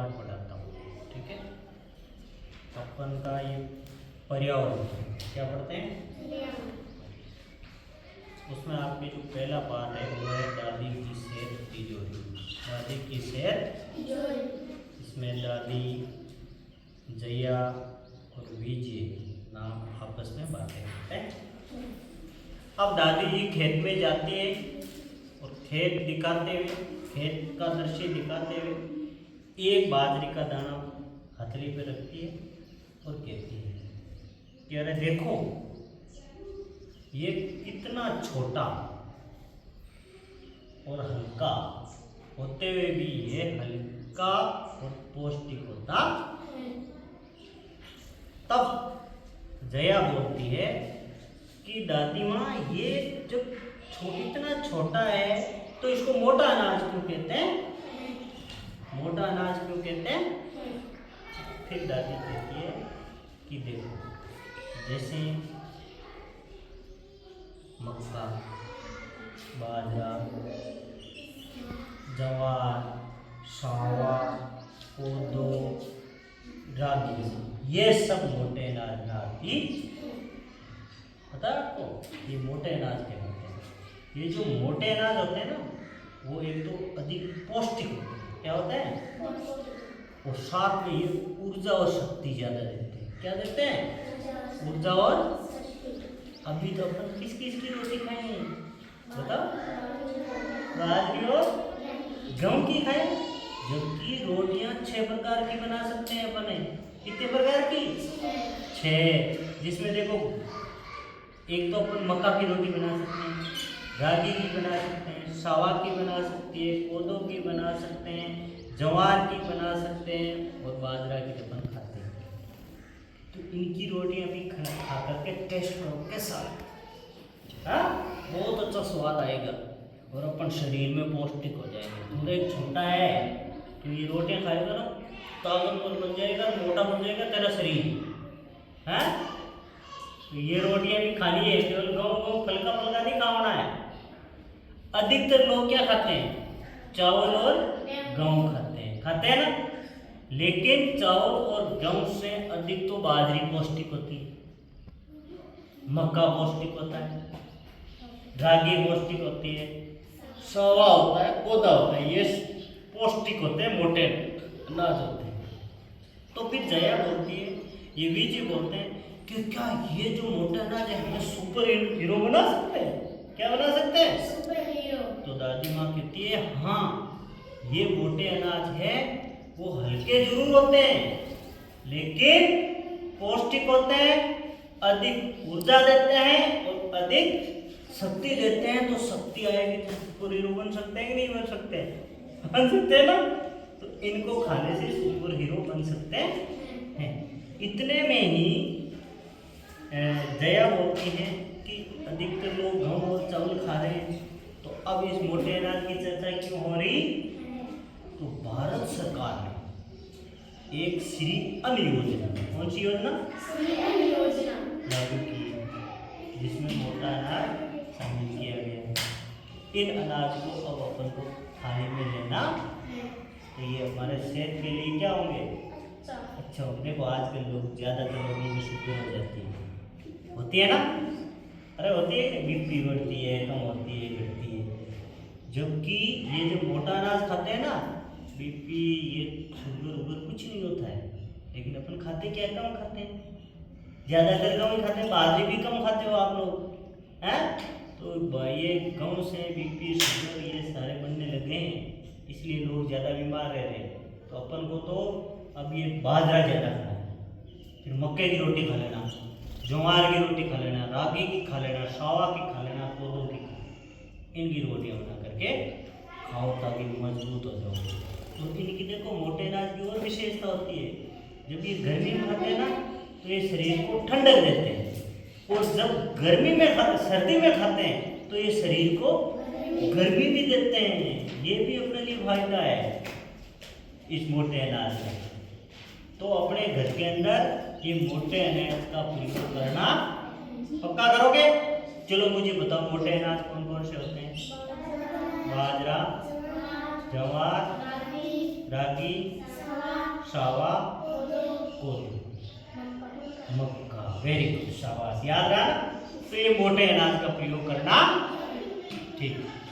पाठ पढ़ाता हूँ, ठीक है। अपन का ये पर्यावरण क्या पढ़ते हैं, उसमें आपके जो पहला पाठ है वो है दादी की सेहत तिजोरी। दादी की सेहत, इसमें दादी जया और विजय नाम आपस में बातें करते हैं। अब दादी जी खेत में जाती है और खेत दिखाते हुए, खेत का दृश्य दिखाते हुए एक बाजरे का दाना हथेली पे रखती है और कहती है कि अरे देखो ये कितना छोटा और हल्का होते हुए भी ये हल्का और पौष्टिक होता। तब जया बोलती है कि दादी माँ ये जब इतना छोटा है तो इसको मोटा अनाज क्यों कहते हैं, मोटा अनाज क्यों कहते हैं। फिर दादी कहती है कि देखो जैसे मक्का, बाजरा, जवार, सावा, कोदो, रागी, ये सब मोटे अनाज में आती। पता है आपको ये मोटे अनाज क्या होते हैं। ये जो मोटे अनाज होते हैं ना वो एक तो अधिक पौष्टिक होते हैं, क्या होते हैं, और साथ में ये ऊर्जा और शक्ति ज्यादा देते हैं। क्या देते हैं, ऊर्जा और। अभी तो अपन किस किस की रोटी खाएंगे बताओ, राजगी और गेहूं की खाएं, जबकि रोटियां 6 प्रकार की बना सकते हैं अपन। कितने प्रकार की, 6। जिसमें देखो एक तो अपन मक्का की रोटी बना सकते हैं, रागी की बना सकते हैं, सावा की बना सकते हैं, कोदो की बना सकते हैं, जवार की बना सकते हैं और बाजरा की अपन खाते हैं। तो इनकी रोटियां भी खा करके टेस्ट करो कैसा है, हाँ बहुत अच्छा स्वाद आएगा और अपन शरीर में पौष्टिक हो जाएंगे। तो एक छोटा है तो ये रोटियां खाएगा ना ताकतवर बन जाएगा, मोटा बन जाएगा तेरा शरीर है। तो ये रोटियां भी खानी है, केवल गेहूं फलका फलका नहीं खाना है। अधिकतर लोग क्या खाते हैं, चावल और गेहूं खाते हैं ना। लेकिन चावल और गेहूं से अधिक तो बाजरी पौष्टिक होती है, मक्का पौष्टिक होता है, रागी पौष्टिक होती है, सावा होता है, कोदा होता है, ये पौष्टिक होते हैं, मोटे अनाज होते हैं। तो फिर जया बोलती है, ये विजय बोलते हैं कि क्या ये जो मोटे अनाज है हमें सुपर हीरो बना सकते हैं, क्या बना सकते हैं, सुपर हीरो। तो दादी माँ कहती है हाँ ये मोटे अनाज है वो हल्के जरूर होते हैं लेकिन पौष्टिक होते हैं, अधिक ऊर्जा देते हैं और अधिक शक्ति देते हैं। तो शक्ति आएगी तो सुपर हीरो बन सकते हैं कि नहीं बन सकते, बन सकते हैं ना। तो इनको खाने से सुपर हीरो बन सकते हैं। इतने में ही जया बोलती है कि अधिकतर लोग गेहूं और चावल खा रहे हैं तो अब इस मोटे अनाज की चर्चा क्यों हो रही। तो भारत सरकार ने एक श्री अन्न योजना, कौन सी योजना, श्री अन्न योजना लागू की, जिसमें मोटा अनाज शामिल किया गया है। इन अनाज को अब अपन को खाने में लेना तो ये हमारे सेहत के लिए क्या होंगे, अच्छा होंगे। देखो आजकल लोग ज़्यादातर लोगों में शुगर हो जाती है, होती है ना, अरे होती है, बीपी बढ़ती है, कम होती है, घटती है। जबकि ये जो मोटा अनाज खाते हैं ना, बीपी ये शुगर वुगर कुछ नहीं होता है। लेकिन अपन खाते क्या, कम खाते हैं, ज़्यादातर कम खाते हैं, बाजरे भी कम खाते हो आप लोग हैं। तो ये गाँव से बीपी शुगर ये सारे बनने लगे हैं, इसलिए लोग ज़्यादा बीमार रह रहे हैं। तो अपन को तो अब ये बाजरा ज़्यादा खाना है, फिर मक्के की रोटी खा लेना, ज्वार की रोटी खा लेना, रागी की खा लेना, सावा की खा लेना, कोदो की खा लेना। इनकी रोटियां बना करके खाओ ताकि मजबूत हो जाओ। तो इनकी देखो मोटे अनाज की और विशेषता होती है, जब ये गर्मी में खाते हैं ना तो ये शरीर को ठंडक देते हैं, और जब गर्मी में सर्दी में खाते हैं तो ये शरीर को गर्मी भी देते हैं। ये भी अपने लिए फायदा है इस मोटे अनाज का। तो अपने घर के अंदर ये मोटे अनाज का प्रयोग करना पक्का करोगे। चलो मुझे बताओ मोटे अनाज कौन कौन से होते हैं, बाजरा, जवार, रागी, सावा, कोदो, मक्का। वेरी गुड, शाबाश, याद रहा ना। तो ये मोटे अनाज का प्रयोग करना ठीक है।